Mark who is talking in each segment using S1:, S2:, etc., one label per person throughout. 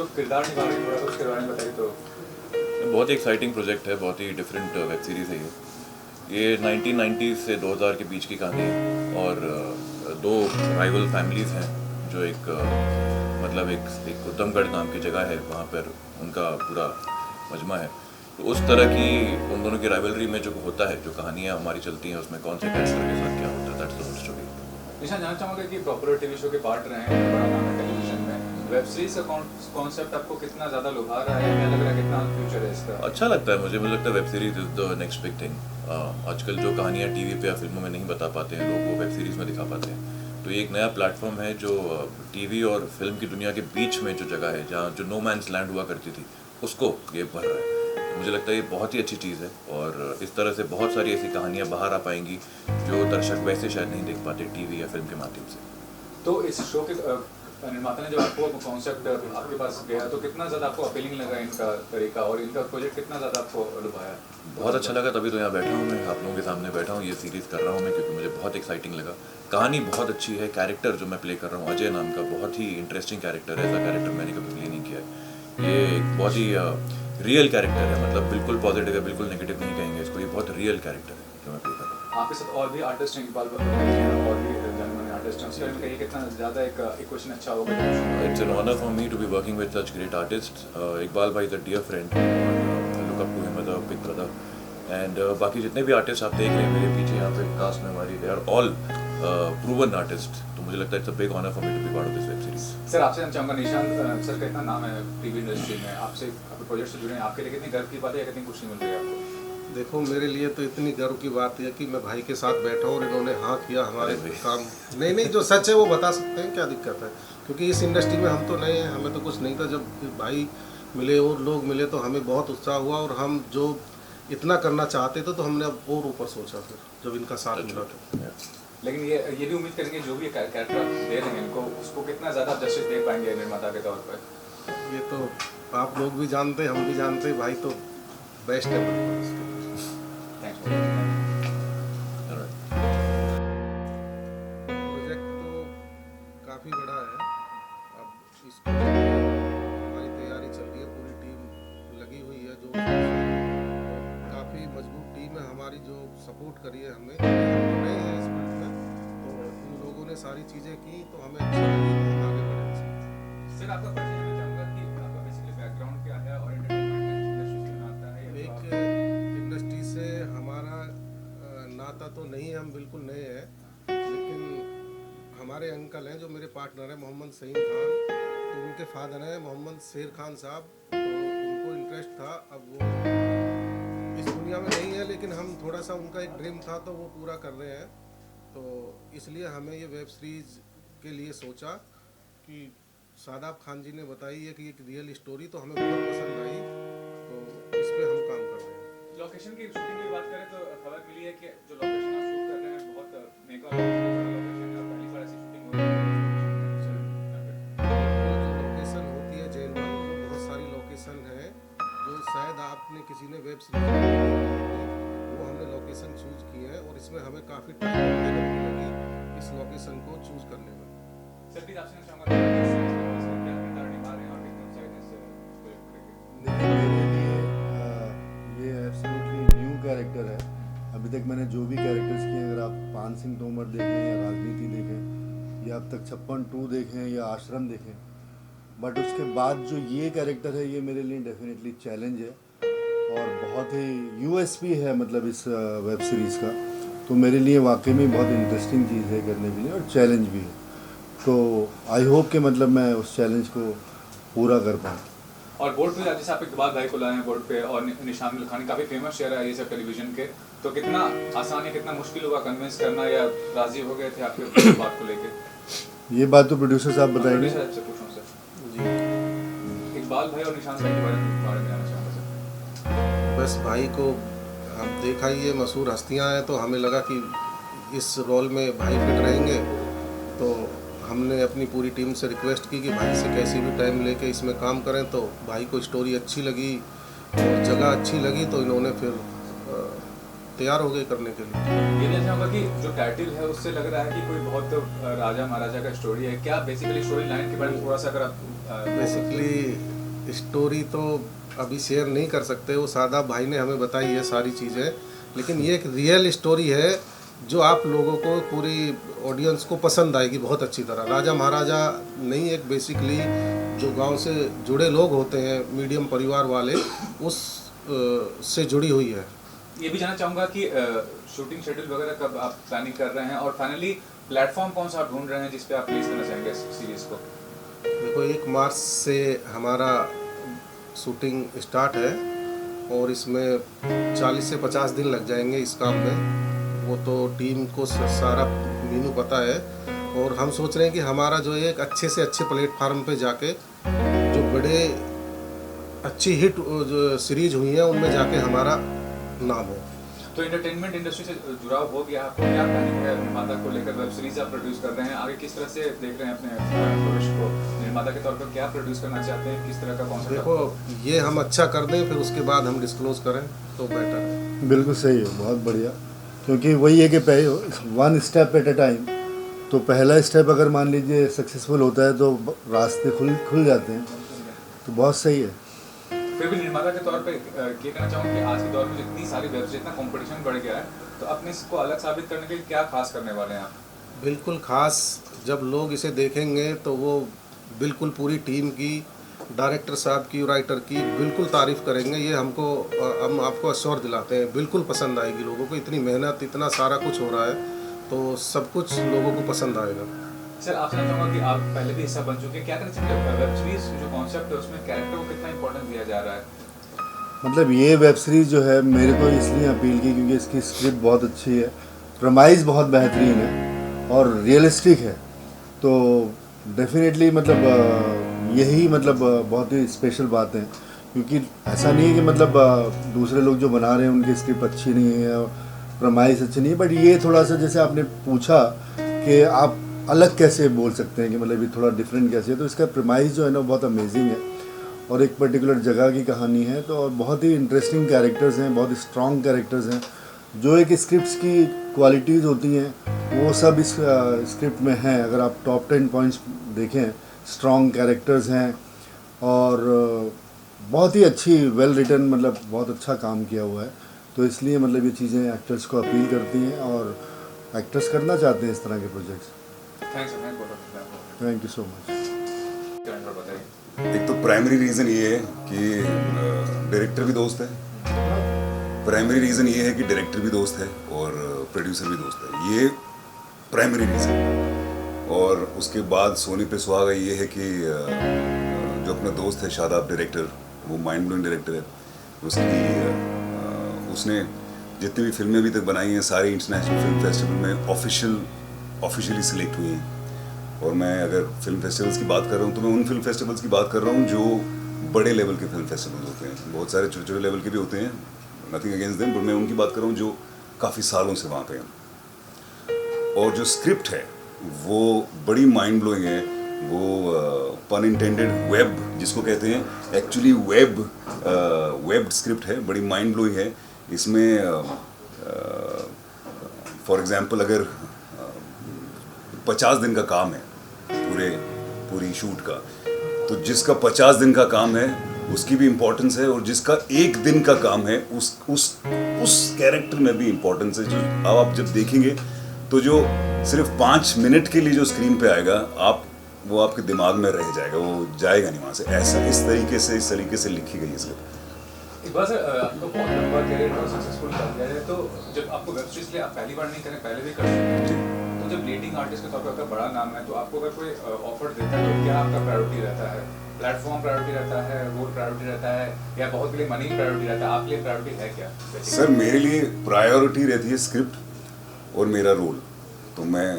S1: जो किरदार निभा रहे हैं थोड़ा सा उसके बारे में बताइए तो।
S2: बहुत ही एक्साइटिंग प्रोजेक्ट है, बहुत ही डिफरेंट वेब सीरीज़ है ये 1990s से 2000 के बीच की कहानी है और दो राइवल फैमिलीज़ हैं जो मतलब एक उत्तमगढ़ नाम की जगह है, वहाँ पर उनका पूरा मजमा है। तो उस तरह की उन दोनों की राइवलरी में जो होता है, जो कहानियाँ हमारी चलती हैं, उसमें कौन से कैरेक्टर के साथ क्या होता है, दैट्स द होल स्टोरी।
S1: निशान, जानना चाहूँगा कि पॉपुलर टीवी शो के पार्ट रहे हैं, बड़ा नाम है टेलीविजन में, वेब सीरीज का कॉन्सेप्ट आपको कितना ज़्यादा लुभा रहा है, क्या लग रहा है कितना फ्यूचर है इसका?
S2: अच्छा लगता है मुझे लगता है web series is the next big thing. आजकल जो कहानियाँ टीवी पे या फिल्मों में नहीं बता पाते हैं लोग, वो वेब सीरीज़ में दिखा पाते हैं। तो ये एक नया प्लेटफॉर्म है जो टीवी और फिल्म की दुनिया के बीच में जो जगह है, जहाँ जो नो मैंस लैंड हुआ करती थी, उसको ये भर रहा है। तो मुझे लगता है ये बहुत ही अच्छी चीज़ है और इस तरह से बहुत सारी ऐसी कहानियाँ बाहर आ पाएंगी जो दर्शक वैसे शायद नहीं देख पाते टीवी या फिल्म के माध्यम से।
S1: तो इस शो के निर्माता ने जब आपको कॉन्सेप्ट आपके पास गया तो कितना ज़्यादा आपको अपीलिंग लगा इनका तरीका और इनका प्रोजेक्ट कितना ज़्यादा आपको लुभाया?
S2: बहुत अच्छा लगा, तभी तो यहाँ बैठा हूँ मैं, आप लोगों के सामने बैठा हूँ, ये सीरीज़ कर रहा हूँ मैं क्योंकि मुझे बहुत एक्साइटिंग लगा। कहानी बहुत अच्छी है, कैरेक्टर जो मैं प्ले कर रहा हूँ अजय नाम का, बहुत ही इंटरेस्टिंग कैरेक्टर है, ऐसा कैरेक्टर मैंने कभी प्ले नहीं किया है। ये एक बहुत ही रियल कैरेक्टर है, मतलब बिल्कुल पॉजिटिव है, बिल्कुल नेगेटिव नहीं कहेंगे इसको, ये बहुत रियल कैरेक्टर है जो मैं प्ले कर रहा हूँ।
S1: आपके साथ और भी आर्टिस्ट हैं, इकबाल और भी जाने आर्टिस्ट हैं, उसके बारे में कहिए कितना ज़्यादा एक इक्वेशन अच्छा होगा।
S2: It's an honor for me to be working with such great artists. Iqbal भाई is a dear friend and I look up to him as a big brother. And बाकी जितने भी आर्टिस्ट आप देख रहे हैं मेरे पीछे यहाँ पे कास्ट में हमारी, they are all proven artists. तो मुझे लगता है it's a big honor for me to be part of this web series.
S1: Sir, आपसे जानना चाहूँगा, निशांत सर का इतना नाम है टीवी इंडस्ट्री में, आपसे आपके प्रोजेक्ट से जुड़े हैं, आपके लिए कितनी गर्व की बात है या कितनी खुशी मिल रही है आपको?
S3: देखो, मेरे लिए तो इतनी गर्व की बात है कि मैं भाई के साथ बैठा हूँ और इन्होंने हाँ किया हमारे काम। नहीं, जो सच है वो बता सकते हैं, क्या दिक्कत है, क्योंकि इस इंडस्ट्री में हम तो नए हैं, हमें तो कुछ नहीं था। जब भाई मिले और लोग मिले तो हमें बहुत उत्साह हुआ और हम जो इतना करना चाहते थे तो हमने अब और ऊपर सोचा फिर जब इनका साथ मिला तो।
S1: लेकिन ये भी उम्मीद करेंगे जो भी कैरेक्टर आप दे रहे हैं इनको, उसको कितना ज़्यादा आप जस्टिस दे पाएंगे निर्माता के तौर पर?
S3: ये तो आप लोग भी जानते, हम भी जानते, भाई तो बेस्ट है। प्रोजेक्ट तो काफ़ी बड़ा है, अब इसको हमारी तैयारी चल रही है, पूरी टीम लगी हुई है, जो काफ़ी मजबूत टीम है हमारी जो सपोर्ट करी है हमें। हम तो नए हैं इस फील्ड में, तो इन लोगों ने सारी चीज़ें की तो हमें अच्छी लगी, तो हम आगे बढ़े।
S1: सर, आपका परिचय मैं चाहूँगा कि आपका बेसिकली बैकग्राउंड क्या है और एंटरटेनमेंट इंडस्ट्री से नाता है या
S3: एक इंडस्ट्री से हमारा नाता तो नहीं है, हम बिल्कुल नए हैं, लेकिन हमारे अंकल हैं जो मेरे पार्टनर हैं मोहम्मद सईद खान, तो उनके फादर हैं मोहम्मद शेर खान साहब, तो उनको इंटरेस्ट था। अब वो इस दुनिया में नहीं है लेकिन हम थोड़ा सा उनका एक ड्रीम था तो वो पूरा कर रहे हैं, तो इसलिए हमें ये वेब सीरीज़ के लिए सोचा कि शादाब खान जी ने बताई है कि एक रियल स्टोरी, तो हमें बहुत पसंद आई, तो इस पर हम काम कर रहे हैं।
S1: लोकेशन की शूटिंग की बात करें तो खबर मिली है कि जो लोकेशन आप शूट कर रहे हैं बहुत मेगा लोकेशन है और पहली बार ऐसी शूटिंग हो रही है।
S3: जो लोकेशन होती है जेल वन, वो बहुत सारी लोकेशन है जो शायद आपने किसी ने वेब सीरीज वो हमने लोकेशन चूज की है और इसमें हमें काफ़ी टाइम लगी इस लोकेशन को चूज करने में।
S1: सर, प्लीज आपसे चाहूँगा क्या किरदार निभा रहे हैं और कितनी एक्साइटेड से प्रोजेक्ट को लेकर?
S4: देखिए, मेरे लिए ये एब्सोल्युटली न्यू कैरेक्टर है। अभी तक मैंने जो भी कैरेक्टर्स किए, अगर आप पान सिंह तोमर देखें या राजनीति देखें या अब तक 56-2 देखें या आश्रम देखें, बट उसके बाद जो ये कैरेक्टर है ये मेरे लिए डेफिनेटली चैलेंज है और बहुत ही यूएसपी है, मतलब इस वेब सीरीज़ का। तो मेरे लिए वाकई में बहुत इंटरेस्टिंग चीज़ है करने के लिए और चैलेंज भी है, तो आई होप कि मतलब मैं उस चैलेंज को पूरा कर पाऊँ।
S1: और बोर्ड पे जैसे आप इकबाल भाई को लाए हैं बोर्ड पे और निशान लखानी काफ़ी फेमस शेयर है ये सब टेलीविजन के, तो कितना आसान है, कितना मुश्किल होगा कन्विंस करना या राजी हो गए थे आपके बात को लेके?
S4: ये बात तो प्रोड्यूसर साहब बताएंगे।
S1: आपसे पूछूं सर जी, इकबाल भाई और निशान भाई के बारे में जानना चाहूँगा सर।
S3: बस भाई को हम देखा ही ये मशहूर हस्तियां हैं, तो हमें लगा कि इस रोल में भाई फिट रहेंगे, तो हमने अपनी पूरी टीम से रिक्वेस्ट की कि भाई से कैसे भी टाइम लेके इसमें काम करें, तो भाई को स्टोरी अच्छी लगी और जगह अच्छी लगी, तो इन्होंने फिर तैयार हो गए करने के लिए।
S1: ये भी चाहूँगा कि जो टाइटल है उससे लग रहा है कि कोई बहुत राजा महाराजा का स्टोरी है क्या? बेसिकली स्टोरी लाइन के बारे में थोड़ा सा अगर आप
S3: बेसिकली स्टोरी तो अभी शेयर नहीं कर सकते, वो सादा भाई ने हमें बताई है सारी चीज़ें, लेकिन ये एक रियल स्टोरी है जो आप लोगों को, पूरी ऑडियंस को पसंद आएगी बहुत अच्छी तरह। राजा महाराजा नहीं, एक बेसिकली जो गांव से जुड़े लोग होते हैं, मीडियम परिवार वाले, उस से जुड़ी हुई है।
S1: ये भी जानना चाहूँगा कि शूटिंग शेड्यूल वगैरह कब आप प्लानिंग कर रहे हैं और फाइनली प्लेटफॉर्म कौन सा आप ढूंढ रहे हैं जिस पे आप रिलीज करना चाहेंगे इस सीरीज़ को?
S3: देखो 1 मार्च से हमारा शूटिंग स्टार्ट है और इसमें 40 से 50 दिन लग जाएंगे इस काम में। वो तो टीम को सारा मीनू पता है और हम सोच रहे हैं कि हमारा जो एक अच्छे से अच्छे प्लेटफार्म पे जाके जो बड़े अच्छी हिट जो सीरीज हुई हैं उनमें जाके हमारा नाम हो।
S1: तो एंटरटेनमेंट इंडस्ट्री से जुड़ाव हो गया, आपको क्या प्लानिंग है निर्माता को लेकर? वेब सीरीज आप प्रोड्यूस कर रहे हैं, आगे किस तरह से देख रहे हैं अपने भविष्य को? निर्माता के तौर पर क्या प्रोड्यूस करना चाहते हैं, किस तरह का कॉन्सेप्ट?
S3: देखो ये हम अच्छा कर दें फिर उसके बाद हम डिस्क्लोज करें तो बेटर है।
S4: बिल्कुल सही है, बहुत बढ़िया, क्योंकि वही है कि 1 स्टेप एट अ टाइम। तो पहला स्टेप अगर मान लीजिए सक्सेसफुल होता है तो रास्ते खुल जाते हैं, तो बहुत सही है।
S1: फिर भी निर्माता के तौर पे ये कहना चाहूँगा कि आज के दौर में जितनी सारी वेब सीरीज, इतना कंपटीशन बढ़ गया है, तो अपने इसको अलग साबित करने के लिए क्या खास करने वाले हैं आप?
S3: बिल्कुल खास, जब लोग इसे देखेंगे तो वो बिल्कुल पूरी टीम की, डायरेक्टर साहब की, राइटर की बिल्कुल तारीफ़ करेंगे। ये हम आपको अश्योर दिलाते हैं, बिल्कुल पसंद आएगी लोगों को। इतनी मेहनत, इतना सारा कुछ हो रहा है तो सब कुछ लोगों को पसंद आएगा।
S1: सर आपसे चाहूँगा कि आप पहले भी हिस्सा बन चुके हैं, क्या कहना चाहते हैं वेब सीरीज जो कॉन्सेप्ट है उसमें कैरेक्टर को कितना इंपॉर्टेंस दिया जा रहा है?
S4: मतलब ये वेब सीरीज़ जो है मेरे को इसलिए अपील की क्योंकि इसकी स्क्रिप्ट बहुत अच्छी है, प्रमाइज़ बहुत बेहतरीन है और रियलिस्टिक है। तो डेफिनेटली मतलब यही मतलब बहुत ही स्पेशल बात है, क्योंकि ऐसा नहीं है कि मतलब दूसरे लोग जो बना रहे हैं उनकी स्क्रिप्ट अच्छी नहीं है, प्रमाइज़ अच्छी नहीं है, बट ये थोड़ा सा जैसे आपने पूछा कि आप अलग कैसे बोल सकते हैं कि मतलब ये थोड़ा डिफरेंट कैसे है, तो इसका प्रमाइज़ जो है ना बहुत अमेजिंग है और एक पर्टिकुलर जगह की कहानी है। तो और बहुत ही इंटरेस्टिंग कैरेक्टर्स हैं, बहुत स्ट्रॉन्ग कैरेक्टर्स हैं। जो एक स्क्रिप्ट्स की क्वालिटीज़ होती हैं वो सब इस स्क्रिप्ट में हैं। अगर आप टॉप 10 पॉइंट्स देखें, स्ट्रॉन्ग कैरेक्टर्स हैं और बहुत ही अच्छी वेल रिटन, मतलब बहुत अच्छा काम किया हुआ है। तो इसलिए मतलब ये चीज़ें एक्टर्स को अपील करती हैं और एक्टर्स करना चाहते हैं इस तरह के projects. Thank you so much.
S1: बताइए।
S5: एक तो प्राइमरी रीज़न ये है कि डायरेक्टर भी दोस्त है, प्राइमरी रीज़न ये है कि डायरेक्टर भी दोस्त है और प्रोड्यूसर भी दोस्त है, ये प्राइमरी रीज़न। और उसके बाद सोनी पे सुहागा ये है कि जो अपना दोस्त है शादाब डायरेक्टर, वो माइंड ब्लोइंग डायरेक्टर है। उसने जितनी भी फिल्में अभी तक बनाई हैं सारी इंटरनेशनल फिल्म फेस्टिवल में ऑफिशियली सिलेक्ट हुई हैं। और मैं अगर फिल्म फेस्टिवल्स की बात कर रहा हूँ तो मैं उन फिल्म फेस्टिवल्स की बात कर रहा हूँ जो बड़े लेवल के फिल्म फेस्टिवल्स होते हैं। बहुत सारे छोटे छोटे लेवल के भी होते हैं, नथिंग अगेंस्ट देम, पर मैं उनकी बात कर रहा हूँ जो काफ़ी सालों से वहाँ पे हैं। और जो स्क्रिप्ट है वो बड़ी माइंड ब्लोइंग है। वो पन इंटेंडेड वेब जिसको कहते हैं, एक्चुअली वेब स्क्रिप्ट है, बड़ी माइंड ब्लोइंग है। इसमें फॉर एग्जांपल अगर 50 दिन का काम है पूरी शूट का, तो जिसका 50 दिन का काम है उसकी भी इम्पोर्टेंस है और जिसका 1 दिन का काम है उस कैरेक्टर में भी इम्पोर्टेंस है। जो अब आप जब देखेंगे तो जो सिर्फ 5 मिनट के लिए जो स्क्रीन पे आएगा वो आपके दिमाग में रह जाएगा, वो जाएगा नहीं वहाँ से। ऐसा इस तरीके से लिखी गई है स्क्रिप्ट।
S1: एक बार सर, आपको बहुत लंबा कैरियर और सक्सेसफुल चल गया है, तो जब आपको वेब सीरीज लिए आप पहली बार नहीं करें, पहले भी कर सकते हैं, तो जब लीडिंग आर्टिस्ट के तौर पर आपका बड़ा नाम है, तो आपको अगर कोई ऑफर देता है तो क्या आपका प्रायोरिटी रहता है? प्लेटफॉर्म प्रायोरिटी रहता है, रोल प्रायोरिटी रहता है, या बहुत के लिए मनी प्रायोरिटी रहता है? आपके लिए प्रायोरिटी है क्या?
S5: सर मेरे लिए प्रायोरिटी रहती है स्क्रिप्ट और मेरा रोल। तो मैं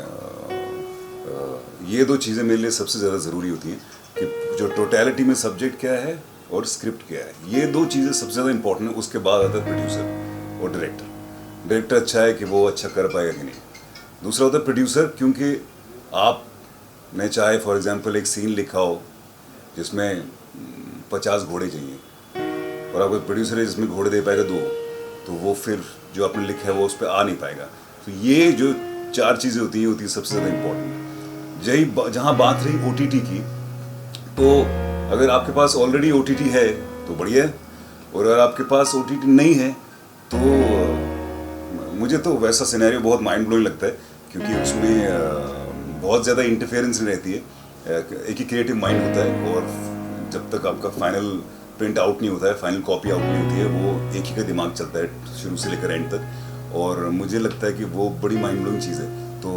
S5: ये 2 चीज़ें मेरे लिए सबसे ज़्यादा ज़रूरी होती हैं कि जो टोटलिटी में सब्जेक्ट क्या है और स्क्रिप्ट क्या है, ये 2 चीज़ें सबसे ज़्यादा इंपॉर्टेंट है। उसके बाद आता है प्रोड्यूसर और डायरेक्टर अच्छा है कि वो अच्छा कर पाएगा कि नहीं। दूसरा होता है प्रोड्यूसर, क्योंकि आपने चाहे फॉर एग्जांपल एक सीन लिखा हो जिसमें 50 घोड़े चाहिए और आपको प्रोड्यूसर है जिसमें घोड़े दे पाएगा 2, तो वो फिर जो आपने लिखा है वो उस पर आ नहीं पाएगा। तो ये जो 4 चीज़ें होती हैं सबसे ज़्यादा इम्पोर्टेंट। जहाँ बात रही OTT की, तो अगर आपके पास ऑलरेडी OTT है तो बढ़िया है, और अगर आपके पास OTT नहीं है तो मुझे तो वैसा सिनेरियो बहुत माइंड ब्लोइंग लगता है, क्योंकि उसमें बहुत ज़्यादा इंटरफेरेंस रहती है। एक ही क्रिएटिव माइंड होता है, और जब तक आपका फाइनल प्रिंट आउट नहीं होता है, फाइनल कॉपी आउट नहीं होती है, वो एक ही का दिमाग चलता है शुरू से लेकर एंड तक। और मुझे लगता है कि वो बड़ी माइंड ब्लोइंग चीज़ है। तो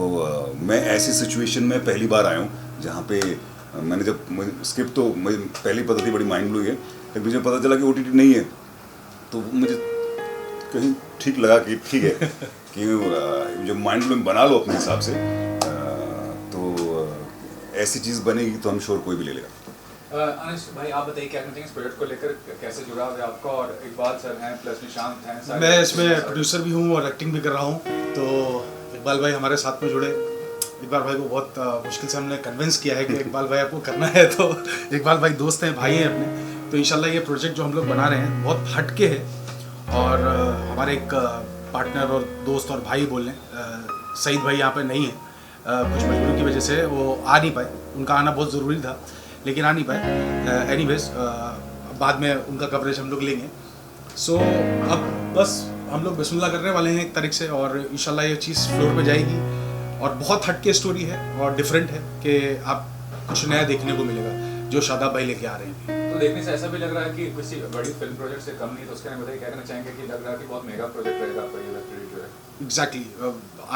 S5: मैं ऐसी सिचुएशन में पहली बार आया हूँ जहाँ पे मैंने जब स्क्रिप्ट तो मुझे पहले ही पता थी बड़ी माइंड ब्लोइंग है, लेकिन मुझे पता चला कि OTT नहीं है, तो मुझे कहीं ठीक लगा कि ठीक है कि जो माइंड ब्लोइंग बना लो अपने हिसाब से, तो ऐसी चीज़ बनेगी तो हम श्योर कोई भी ले लेगा।
S1: अनिश भाई, आप बताइए क्या कहते हैं इस प्रोजेक्ट को लेकर, कैसे जुड़ा हुआ है आपका? और इकबाल सर हैं प्लस निशांत हैं,
S6: मैं इसमें प्रोड्यूसर भी हूँ और एक्टिंग भी कर रहा हूँ। तो इकबाल भाई हमारे साथ में जुड़े। इकबाल भाई को बहुत मुश्किल से हमने कन्विंस किया है कि इकबाल भाई आपको करना है, तो इकबाल भाई दोस्त हैं, भाई हैं अपने। तो इंशाल्लाह ये प्रोजेक्ट जो हम लोग बना रहे हैं बहुत हटके है, और हमारे एक पार्टनर और दोस्त और भाई बोल लें, सईद भाई यहाँ पे नहीं है, कुछ मजबूरी की वजह से वो आ नहीं पाए। उनका आना बहुत ज़रूरी था लेकिन आ नहीं पाए। एनीवेज बाद में उनका कवरेज हम लोग लेंगे। सो अब बस हम लोग बिस्मिल्लाह करने वाले हैं 1 तारीख से, और इंशाल्लाह ये चीज़ फ्लोर पे जाएगी। और बहुत हटके स्टोरी है और डिफरेंट है कि आप कुछ नया देखने को मिलेगा जो शादाब भाई लेके आ रहे हैं।
S1: तो देखने से ऐसा भी लग रहा है कि किसी बड़ी फिल्म प्रोजेक्ट से कम नहीं, तो उसके बताइए क्या कहना चाहेंगे कि लग रहा है कि बहुत मेगा प्रोजेक्ट रहेगा आपका ये वेब सीरीज जो है?
S6: एग्जैक्टली।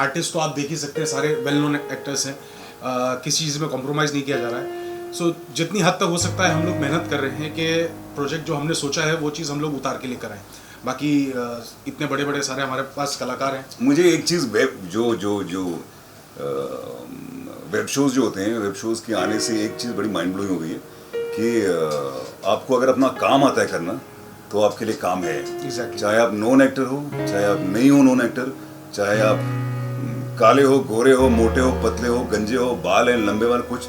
S6: आर्टिस्ट तो आप देख ही सकते हैं, सारे वेल नोन एक्टर्स हैं, किसी चीज़ में कॉम्प्रोमाइज़ नहीं किया जा रहा है। सो जितनी हद तक हो सकता है हम लोग मेहनत कर रहे हैं कि प्रोजेक्ट जो हमने सोचा है वो चीज़ हम लोग उतार के लेकर आए। बाकी इतने बड़े बड़े सारे हमारे पास कलाकार हैं।
S5: मुझे एक चीज़ वेब शोज़ जो होते हैं, वेब शोज़ के आने से एक चीज़ बड़ी माइंड ब्लोइंग हो गई है कि आपको अगर अपना काम आता है करना तो आपके लिए काम है।
S6: Exactly.
S5: चाहे आप नॉन एक्टर हो, चाहे आप नहीं हो नॉन एक्टर, चाहे आप काले हो, गोरे हो, मोटे हो, पतले हो, गंजे हो, बाल हैं, लंबे बाल, कुछ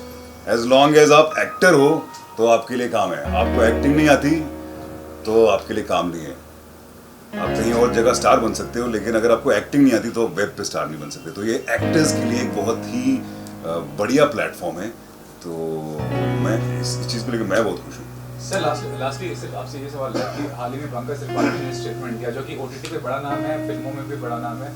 S5: एज लॉन्ग एज आप एक्टर हो तो आपके लिए काम है। आपको एक्टिंग नहीं आती तो आपके लिए काम नहीं है। आप कहीं और जगह स्टार बन सकते हो, लेकिन अगर आपको एक्टिंग नहीं आती तो वेब पे स्टार नहीं बन सकते। तो ये एक्टर्स के लिए एक बहुत ही बढ़िया प्लेटफॉर्म है। तो मैं इस चीज़ को लेकर मैं बहुत खुश हूँ।
S1: सर लास्टली सिर्फ आपसे ये सवाल है कि हाल ही में पंकज त्रिपाठी ने स्टेटमेंट दिया, जो कि OTT पे बड़ा नाम है, फिल्मों में भी बड़ा नाम है,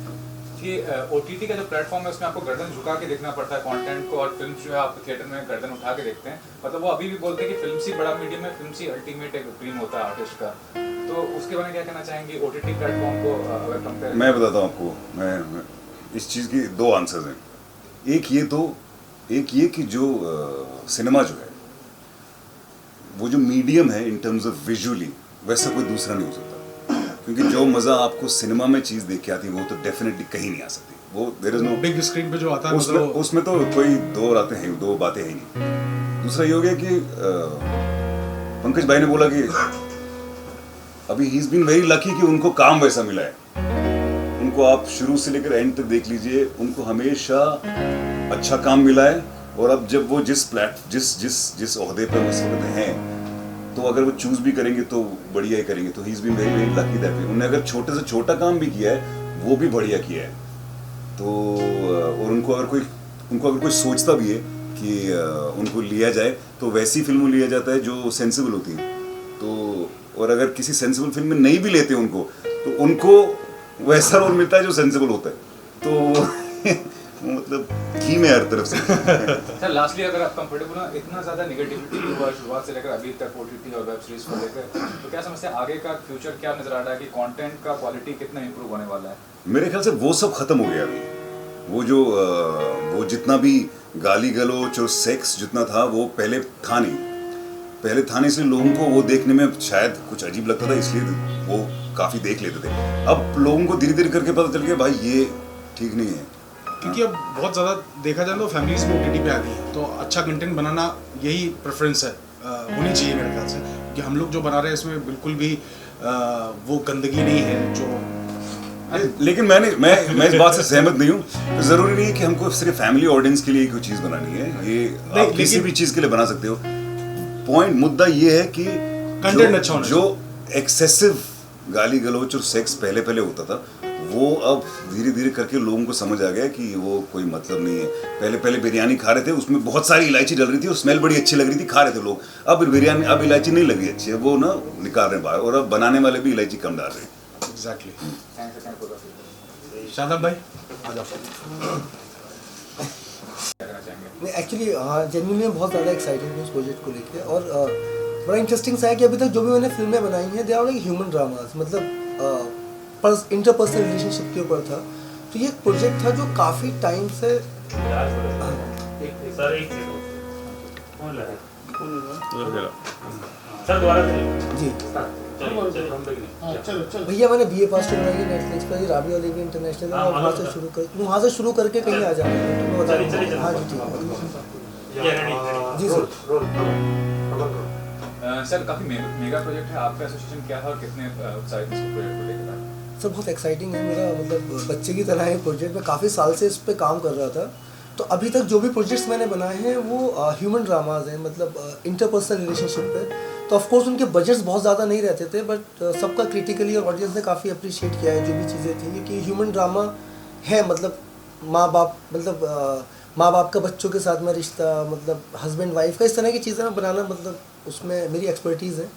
S1: कि OTT का जो प्लेटफॉर्म है उसमें आपको गर्दन झुका के देखना पड़ता है कंटेंट को, और फिल्म जो है आप थिएटर में गर्दन उठा के देखते हैं। मतलब वो अभी भी बोलते हैं कि फिल्म सी बड़ा मीडियम है, फिल्म सी अल्टीमेट एक ड्रीम होता है आर्टिस्ट का। तो उसके बारे में क्या कहना चाहेंगे OTT प्लेटफॉर्म को अगर कंपेयर?
S5: मैं बताता हूँ आपको, मैं इस चीज़ की 2 आंसर्स हैं। एक ये कि जो सिनेमा जो है वो जो मीडियम है इन टर्म्स ऑफ विजुअली, वैसा कोई दूसरा नहीं हो सकता। क्योंकि जो मज़ा आपको सिनेमा में चीज़ देख के आती है वो तो डेफिनेटली कहीं नहीं आ सकती। वो there is no
S6: big screen पे जो आता है
S5: उसमें तो कोई 2 बातें हैं ही नहीं। दूसरा ये हो गया कि पंकज भाई ने बोला कि अभी he is been very lucky कि उनको काम वैसा मिला है। उनको आप शुरू से लेकर एंड तक देख लीजिए, उनको हमेशा अच्छा काम मिला है। और अब जब वो जिस ओहदे पर उस वक्त हैं, तो अगर वो चूज भी करेंगे तो बढ़िया ही करेंगे। तो he is been very very lucky that way. उन्होंने अगर छोटे से छोटा काम भी किया है वो भी बढ़िया किया है। तो और उनको अगर कोई सोचता भी है कि उनको लिया जाए तो वैसी फिल्मों लिया जाता है जो सेंसिबल होती हैं। तो और अगर किसी सेंसिबल फिल्म में नहीं भी लेते उनको, तो उनको वैसा रोल मिलता है जो सेंसिबल होता है। तो मतलब थीम है हर तरफ से।
S1: सर लास्टली अगर आप कंफर्टेबल हो, इतना ज़्यादा नेगेटिविटी हुआ शुरुआत से लेकर अभी तक OTT और वेब सीरीज को लेकर, तो क्या समझते हैं आगे का फ्यूचर क्या नजर आ रहा है कि कंटेंट का क्वालिटी कितना इंप्रूव होने वाला है?
S5: मेरे ख्याल से वो सब खत्म हो गया अभी। वो जितना भी गाली गलौज और सेक्स जितना था वो पहले था नहीं, इसलिए लोगों को वो देखने में शायद कुछ अजीब लगता था, इसलिए वो काफ़ी देख लेते थे। अब लोगों को धीरे धीरे करके पता चल गया भाई ये ठीक नहीं है।
S6: क्योंकि अब बहुत ज़्यादा देखा जाए तो फैमिलीज में OTT पे आ गई है, तो अच्छा कंटेंट बनाना यही प्रेफरेंस है, होनी चाहिए मेरे ख्याल से। कि हम लोग जो बना रहे हैं इसमें बिल्कुल भी वो गंदगी नहीं है जो।
S5: लेकिन मैं इस बात से सहमत नहीं हूँ। तो ज़रूरी नहीं है कि हमको सिर्फ फैमिली ऑडियंस के लिए कोई चीज़ बनानी है। ये आप किसी भी चीज़ के लिए बना सकते हो। मुद्दा ये है कि
S6: कंटेंट अच्छा होना
S5: जो एक्सेसिव गाली गलौच और सेक्स पहले पहले होता था, वो अब धीरे धीरे करके लोगों को समझ आ गया कि वो कोई मतलब नहीं है। पहले पहले बिरयानी खा रहे थे, उसमें बहुत सारी इलायची डल रही थी और स्मेल बड़ी अच्छी लग रही थी, खा रहे थे लोग। अब बिरयानी, अब इलायची नहीं लगी अच्छी है, वो ना निकाल रहे हैं बाहर, और अब बनाने वाले भी इलायची कम डाल रहे हैं।
S6: एग्जैक्टली।
S1: थैंक यू
S6: शादाब भाई आ जाओ।
S1: कहना चाहेंगे?
S7: मैं एक्चुअली हाँ जेन्युइनली बहुत ज़्यादा एक्साइटेड हूँ इस प्रोजेक्ट को लेके, और बड़ा इंटरेस्टिंग सा है कि अभी तक जो भी मैंने फिल्में बनाई हैं they are like human dramas, मतलब इंटरपर्सनल रिलेशनशिप के ऊपर था। तो ये एक प्रोजेक्ट था जो काफ़ी टाइम से जी भैया मैंने BA पास टू बनाई है नेटफ्लिक्स पर, ये राबी ओलेवी इंटरनेशनल है, वहाँ से शुरू करके कहीं आ जाना है तो मैं बता रहा हूँ। हाँ जी ठीक है जी सर।
S1: सर काफ़ी मेगा प्रोजेक्ट है, आपका एसोसिएशन क्या है और कितने उत्साहित इस प्रोजेक्ट को लेकर आप?
S7: सर बहुत एक्साइटिंग है, मेरा मतलब बच्चे की तरह है प्रोजेक्ट। मैं काफ़ी साल से इस पे काम कर रहा था, तो अभी तक जो भी प्रोजेक्ट्स मैंने बनाए हैं वो ह्यूमन ड्रामाज हैं, मतलब इंटरपर्सनल रिलेशनशिप पे। तो ऑफ कोर्स उनके बजट्स बहुत ज़्यादा नहीं रहते थे, बट सबका क्रिटिकली और ऑडियंस ने काफ़ी अप्रिशिएट किया है जो भी चीज़ें थी, क्योंकि ह्यूमन ड्रामा है, मतलब माँ बाप का बच्चों के साथ में रिश्ता, मतलब हस्बैंड वाइफ का, इस तरह की चीज़ें मैं बनाना, मतलब उसमें मेरी एक्सपर्टीज़ है।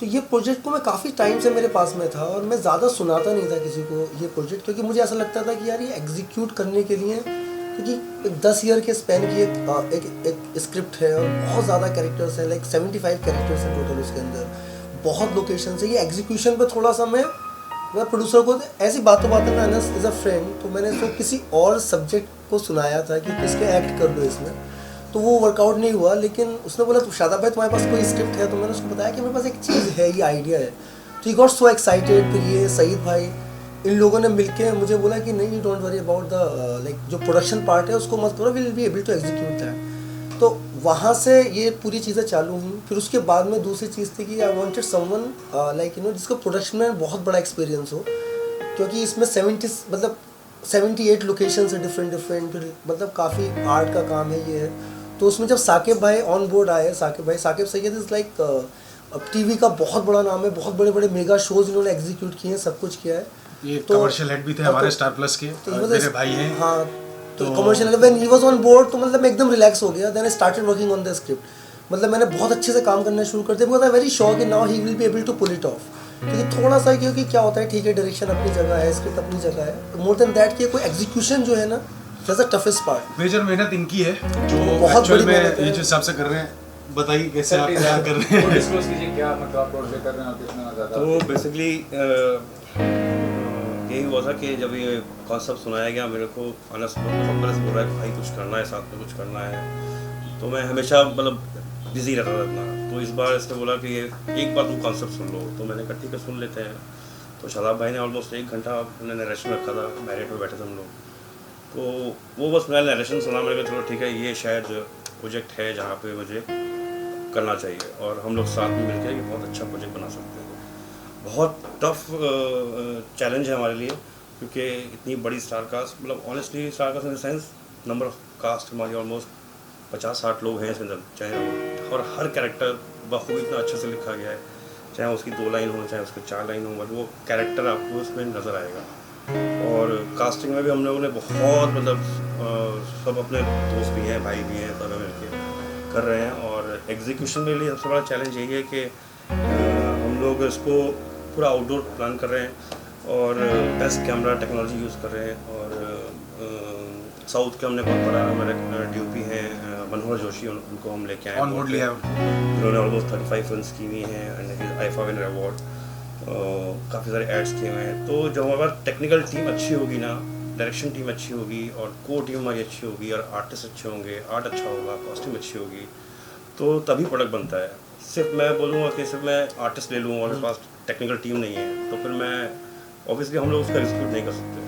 S7: तो ये प्रोजेक्ट को मैं काफ़ी टाइम से मेरे पास में था, और मैं ज़्यादा सुनाता नहीं था किसी को ये प्रोजेक्ट, क्योंकि मुझे ऐसा लगता था कि यार ये एग्जीक्यूट करने के लिए, क्योंकि 10 ईयर के स्पैन की एक स्क्रिप्ट है और बहुत ज़्यादा कैरेक्टर्स हैं, लाइक 75 कैरेक्टर्स हैं टोटल उसके अंदर, बहुत लोकेशन है। ये एग्जीक्यूशन पे थोड़ा सा मैं प्रोड्यूसर को ऐसी बातों में अनस इज़ अ फ्रेंड, तो मैंने इसको किसी और सब्जेक्ट को सुनाया था कि किसके एक्ट कर लो इसमें, तो वो वर्कआउट नहीं हुआ। लेकिन उसने बोला तो शादाब भाई तुम्हारे पास कोई स्क्रिप्ट है, तो मैंने उसको बताया कि मेरे पास एक चीज़ है, ये आइडिया है। तो ही गॉट सो एक्साइटेड। फिर ये सईद भाई इन लोगों ने मिलके मुझे बोला कि नहीं, you don't worry about the like जो प्रोडक्शन पार्ट है उसको मत करो, will be able to execute that. तो वहाँ से ये पूरी चीज़ें चालू हुई। फिर उसके बाद में दूसरी चीज़ थी कि आई वांटेड समवन लाइक जिसको प्रोडक्शन में बहुत बड़ा एक्सपीरियंस हो, क्योंकि इसमें 78 लोकेशन है डिफरेंट, मतलब काफ़ी आर्ट का काम है ये है। तो उसमें जब साकिब भाई ऑन बोर्ड आए, साकिब सैयद इज़ लाइक अब टीवी का बहुत बड़ा नाम है, बहुत बड़े बड़े मेगा शोज इन्होंने एग्जीक्यूट किए हैं, सब कुछ किया है।
S6: ये
S7: तो
S6: कमर्शियल हेड भी थे हमारे स्टार प्लस के, मेरे भाई हैं।
S7: हाँ, तो commercial when he was on board, तो मतलब मैं एकदम रिलैक्स हो गया। Then I started working on the script, मतलब मैंने बहुत अच्छे से काम करना शुरू कर दिया, बिकॉज आई वेरी श्योर कि now he will be able to pull it off. क्योंकि थोड़ा सा क्योंकि क्या होता है, ठीक है डायरेक्शन अपनी जगह है, स्क्रिप्ट अपनी जगह है, मोर देन दैट कि कोई एग्जीक्यूशन जो है ना, that's the toughest part.
S6: Major मेहनत इनकी है जो
S7: बहुत
S6: एक्चुअल
S7: बड़ी
S6: में
S7: मेहनत है।
S6: ये जो हिसाब से कर रहे हैं। बताइए कैसे आप
S1: प्लीज
S6: क्या कर रहे हैं?
S1: डिस्क्लोज कीजिए क्या मतलब आप प्रोजेक्ट कर रहे हैं और कितना ज़्यादा।
S8: तो बेसिकली यही हुआ था कि जब ये कॉन्सेप्ट सुनाया गया मेरे को, अनस बहुत बरस बोल रहा है कि भाई कुछ करना है, साथ में कुछ करना है, तो मैं हमेशा मतलब बिजी रहता था अपना। तो इस बार इसने बोला कि एक बार तुम कॉन्सेप्ट सुन लो, तो मैंने कहा ठीक है सुन लेते हैं। तो शादाब भाई ने ऑलमोस्ट 1 घंटा अपने नरेशन रखा था, मैरिट में बैठे थे हम लोग, तो वो बस मेरा नरेशन सुना, मैंने कहा चलो ठीक है ये शायद प्रोजेक्ट है जहाँ पे मुझे करना चाहिए, और हम लोग साथ में मिलकर ये बहुत अच्छा प्रोजेक्ट बना सकते हैं। बहुत टफ चैलेंज है हमारे लिए, क्योंकि इतनी बड़ी स्टार कास्ट, मतलब honestly star cast in the sense number of cast हमारी ऑलमोस्ट 50-60 लोग हैं इसमें, चाहे, और हर कैरेक्टर बखूबी इतना अच्छे से लिखा गया है, चाहे उसकी 2 लाइन हो चाहे उसके 4 लाइन हो, बट वो कैरेक्टर आपको उसमें नज़र आएगा। और कास्टिंग में भी हम लोगों ने बहुत मतलब सब अपने दोस्त भी हैं, भाई भी हैं, सब मिलकर कर रहे हैं। और एग्जीक्यूशन के लिए सबसे बड़ा चैलेंज यही है कि हम लोग इसको पूरा आउटडोर प्लान कर रहे हैं, और बेस्ट कैमरा टेक्नोलॉजी यूज़ कर रहे हैं। और साउथ के हमने बहुत बड़ा हमारे DOP हैं मनोहर जोशी, उनको हम लेके आए,
S6: ऑन बोर्ड लिया है।
S8: उन्होंने ऑलमोस्ट 35 फिल्म्स की हुई हैं एंड आईफा विनर अवार्ड, काफ़ी सारे एड्स किए हुए हैं। तो जब हमारी टेक्निकल टीम अच्छी होगी ना, डायरेक्शन टीम अच्छी होगी, और को टीम हमारी अच्छी होगी, और आर्टिस्ट अच्छे होंगे, आर्ट अच्छा होगा, कॉस्ट्यूम अच्छी होगी, तो तभी प्रोडक्ट बनता है। सिर्फ मैं बोलूँगा कि सिर्फ मैं आर्टिस्ट ले लूँ और मेरे पास टेक्निकल टीम नहीं है, तो फिर मैं ऑब्वियसली हम लोग उसका एग्जीक्यूट नहीं कर सकते।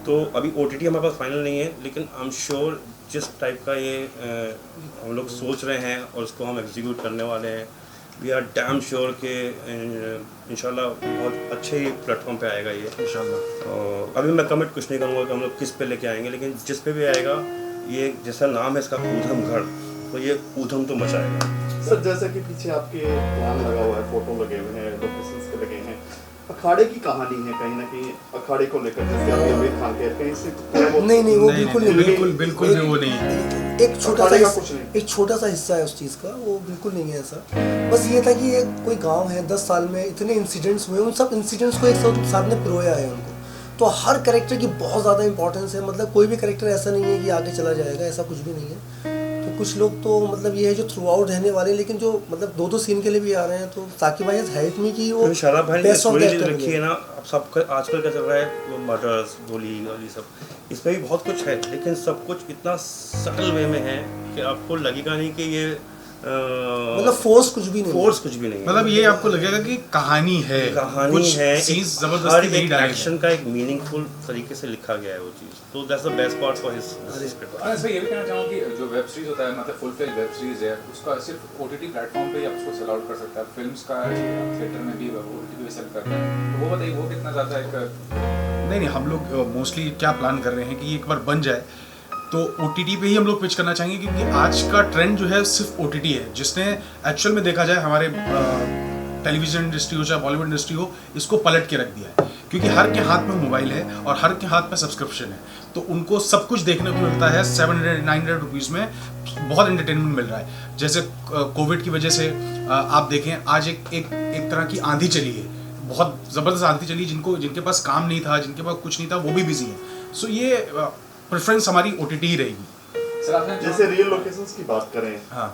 S8: तो अभी OTT हमारे पास फाइनल नहीं है, लेकिन आई एम श्योर जिस टाइप का ये हम लोग सोच रहे हैं और उसको हम एग्जीक्यूट करने वाले हैं, वी आर डैम श्योर कि इंशाल्लाह बहुत अच्छे प्लेटफॉर्म पे आएगा ये इंशाल्लाह। अभी मैं कमिट कुछ नहीं करूँगा कि हम लोग किस पे लेके आएंगे, लेकिन जिस पे भी आएगा, ये जैसा नाम है इसका ऊधमगढ़, तो ये ऊधम तो मचाएगा।
S9: सर जैसा कि पीछे आपके प्लान लगा हुआ है, फोटो लगे हुए हैं, लोकेशंस के लगे हैं, अखाड़े की कहानी है कहीं ना कहीं, अखाड़े को लेकर जैसे अभी आमिर खान के कहीं से थोड़ा बहुत-
S7: नहीं वो
S6: नहीं,
S7: बिल्कुल
S6: नहीं,
S7: नहीं
S6: बिल्कुल बिल्कुल भी वो नहीं है।
S7: एक छोटा सा
S9: अखाड़े का कुछ नहीं।
S7: एक छोटा सा हिस्सा है उस चीज़ का, वो बिल्कुल नहीं है ऐसा। बस ये था कि एक कोई गांव है, 10 साल में इतने इंसिडेंट्स हुए, उन सब इंसिडेंट्स को एक साथ में पिरोया है उनको। तो हर कैरेक्टर की बहुत ज़्यादा इंपॉर्टेंस है, मतलब कोई भी कैरेक्टर ऐसा नहीं है कि आगे चला जाएगा, ऐसा कुछ भी नहीं है। तो कुछ लोग तो मतलब ये है जो थ्रू आउट रहने वाले हैं, लेकिन जो मतलब 2-2 सीन के लिए भी आ रहे हैं, तो साकिब भाई हैज हेल्प मी कि वो
S8: क्योंकि शादाब भाई ने
S7: best of the
S8: स्टोरी जो
S7: actor
S8: लिखी है
S7: मिले।
S8: ना, अब सब आजकल क्या चल रहा है, मर्डर्स, गोली गोली सब, इसमें भी बहुत कुछ है, लेकिन सब कुछ इतना सटल वे में है कि आपको लगेगा नहीं कि ये
S7: मतलब फोर्स कुछ भी नहीं है।
S8: फोर्स कुछ भी नहीं है।
S6: मतलब ये आपको लगेगा कि कहानी है,
S8: कहानी
S6: कुछ
S8: है,
S6: सीन्स
S8: हर
S6: जबरदस्ती नहीं
S8: एक
S6: डाले
S8: एक्शन का एक मीनिंगफुल तरीके से लिखा गया है वो चीज़, तो that's the best part for his script.
S1: Anas भाई ये भी कहना चाहूँगा कि जो वेब सीरीज होता है, मतलब फुल फ्लेज वेब सीरीज है, उसका सिर्फ OTT प्लेटफॉर्म पे ही आप उसको सेल आउट कर सकता है। फिल्म्स का थिएटर में भी वो OTT पे सेल करता है, तो वो बताइए वो कितना ज़्यादा एक
S6: नहीं, हम लोग मोस्टली क्या प्लान कर रहे हैं कि एक बार बन जाए तो OTT पे ही हम लोग पिच करना चाहेंगे, क्योंकि आज का ट्रेंड जो है सिर्फ OTT है, जिसने एक्चुअल में देखा जाए हमारे टेलीविजन इंडस्ट्री हो चाहे बॉलीवुड इंडस्ट्री हो, इसको पलट के रख दिया है। क्योंकि हर के हाथ में मोबाइल है और हर के हाथ में सब्सक्रिप्शन है, तो उनको सब कुछ देखने को मिलता है 700-900 रुपीज़ में, बहुत एंटरटेनमेंट मिल रहा है। जैसे कोविड की वजह से आप देखें, आज एक तरह की आंधी चली है, बहुत ज़बरदस्त आंधी चली, जिनके पास काम नहीं था, जिनके पास कुछ नहीं था, वो भी बिजी हैं। सो ये प्रेफरेंस हमारी OTT ही रहेगी।
S1: सर आपने
S9: जैसे रियल लोकेशंस की बात करें,
S6: हाँ।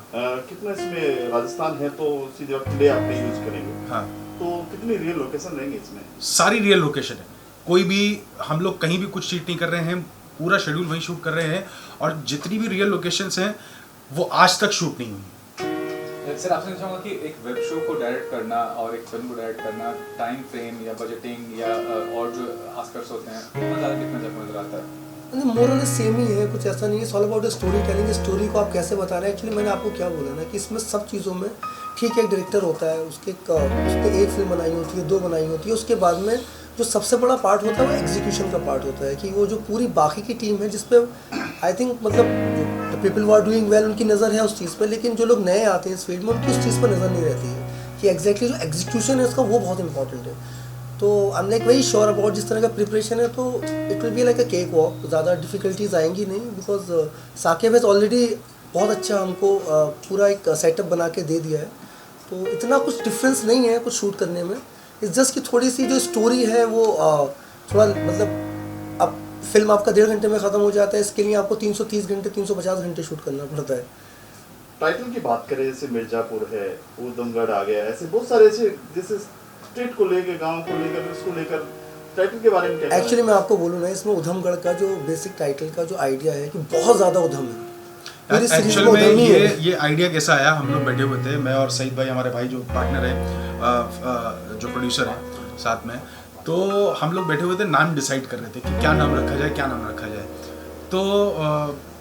S9: कितना इसमें राजस्थान है तो सीधे वक्त ले आपने यूज करेंगे,
S6: हाँ,
S9: तो कितनी रियल लोकेशन रहेंगी इसमें?
S6: सारी रियल लोकेशन है, कोई भी हम लोग कहीं भी कुछ चीट नहीं कर रहे हैं, पूरा शेड्यूल वहीं शूट कर रहे हैं, और जितनी भी रियल लोकेशंस हैं वो आज तक शूट नहीं हुई।
S1: सर आपसे चाहूँगा कि एक वेब शो को डायरेक्ट करना और एक फिल्म को डायरेक्ट करना, टाइम फ्रेम या बजटिंग या और जो आस्पेक्ट्स होते हैं, कितना ज़्यादा कितना ज़्यादा नजर आता है?
S7: मोर और सेम ही है, कुछ ऐसा नहीं है। All about story telling, story को आप कैसे बता रहे हैं। एक्चुअली मैंने आपको क्या बोला ना कि इसमें सब चीज़ों में ठीक है, एक डायरेक्टर होता है, उसने एक फिल्म बनाई होती है, 2 बनाई होती है, उसके बाद में जो सबसे बड़ा पार्ट होता है वो एग्जीक्यूशन का पार्ट होता है, कि वो जो पूरी बाकी की टीम है, जिसपे आई थिंक मतलब जो पीपल आर डूइंग वेल उनकी नज़र है उस चीज़ पर, लेकिन जो लोग नए आते हैं इस फील्ड में उनकी उस चीज़ पर नज़र नहीं रहती है कि एग्जैक्टली जो एग्जीक्यूशन है उसका वो बहुत इंपॉर्टेंट है। तो I am like very sure about जिस तरह का प्रिपरेशन है, तो it will be like a cake walk, ज़्यादा डिफिकल्टीज आएंगी नहीं, बिकॉज साकिब हैज़ ऑलरेडी बहुत अच्छा हमको पूरा एक सेटअप बना के दे दिया है, तो इतना कुछ डिफरेंस नहीं है कुछ शूट करने में। इट्स जस्ट कि थोड़ी सी जो स्टोरी है वो थोड़ा मतलब अब फिल्म आपका 1.5 घंटे में ख़त्म हो जाता है, इसके लिए आपको 330 घंटे 350 घंटे शूट करना पड़ता है।
S9: टाइटल की बात करें, जैसे मिर्जापुर है, ऊधमगढ़ आ गया, ऐसे बहुत सारे ऐसे जैसे स्टेट को लेकर, गांव को लेकर, उसको लेकर टाइटल के बारे में क्या?
S7: एक्चुअली मैं आपको बोलूँ ना, इसमें ऊधमगढ़ का जो बेसिक टाइटल का जो आइडिया है कि बहुत ज़्यादा उधम है, पूरी सीरीज
S6: एक्चुअल
S7: में
S6: में
S7: उधम ही है।
S6: ये आइडिया कैसा आया, हम लोग बैठे हुए थे, मैं और सईद भाई हमारे भाई जो पार्टनर है, जो प्रोड्यूसर है साथ में, तो हम लोग बैठे हुए थे, नाम डिसाइड कर रहे थे कि क्या नाम रखा जाए, क्या नाम रखा जाए। तो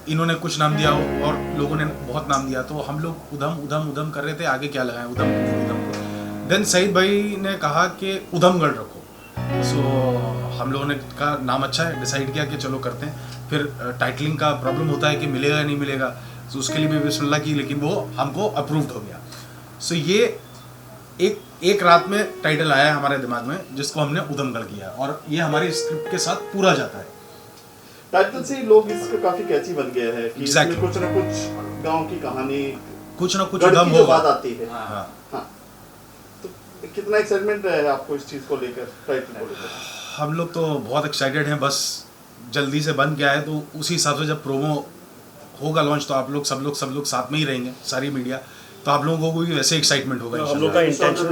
S6: इन्होंने कुछ नाम दिया और लोगों ने बहुत नाम दिया, तो हम लोग उधम कर रहे थे, आगे क्या लगाएं, उधम। देन सईद भाई ने कहा कि ऊधमगढ़ रखो। सो हम लोगों ने कहा नाम अच्छा है, डिसाइड किया कि चलो करते हैं। फिर टाइटलिंग का प्रॉब्लम होता है कि मिलेगा या नहीं मिलेगा, तो उसके लिए भी बिस्मिल्लाह की, लेकिन वो हमको अप्रूव्ड हो गया। सो ये एक रात में टाइटल आया हमारे दिमाग में, जिसको हमने ऊधमगढ़ किया, और ये हमारी स्क्रिप्ट के साथ पूरा जाता है।
S9: टाइटल से ही लोग इसका काफी कैची बन गया है कि
S6: Exactly.
S9: इसमें कुछ ना कुछ गांव की कहानी,
S6: कुछ ना कुछ
S9: गढ़
S6: उधम
S9: की जो
S6: होगा।
S9: बात आती है।
S6: हाँ।
S9: हाँ, तो कितना एक्साइटमेंट है आपको इस चीज को लेकर, टाइटल को लेकर?
S6: हम लोग तो बहुत एक्साइटेड हैं, बस जल्दी से बन गया है, तो उसी हिसाब से जब प्रोमो होगा लॉन्च, तो आप लोग सब लोग साथ में ही रहेंगे, सारी मीडिया, तो आप लोगों को भी वैसे एक्साइटमेंट होगा।
S8: हम लोग का इंटेंशन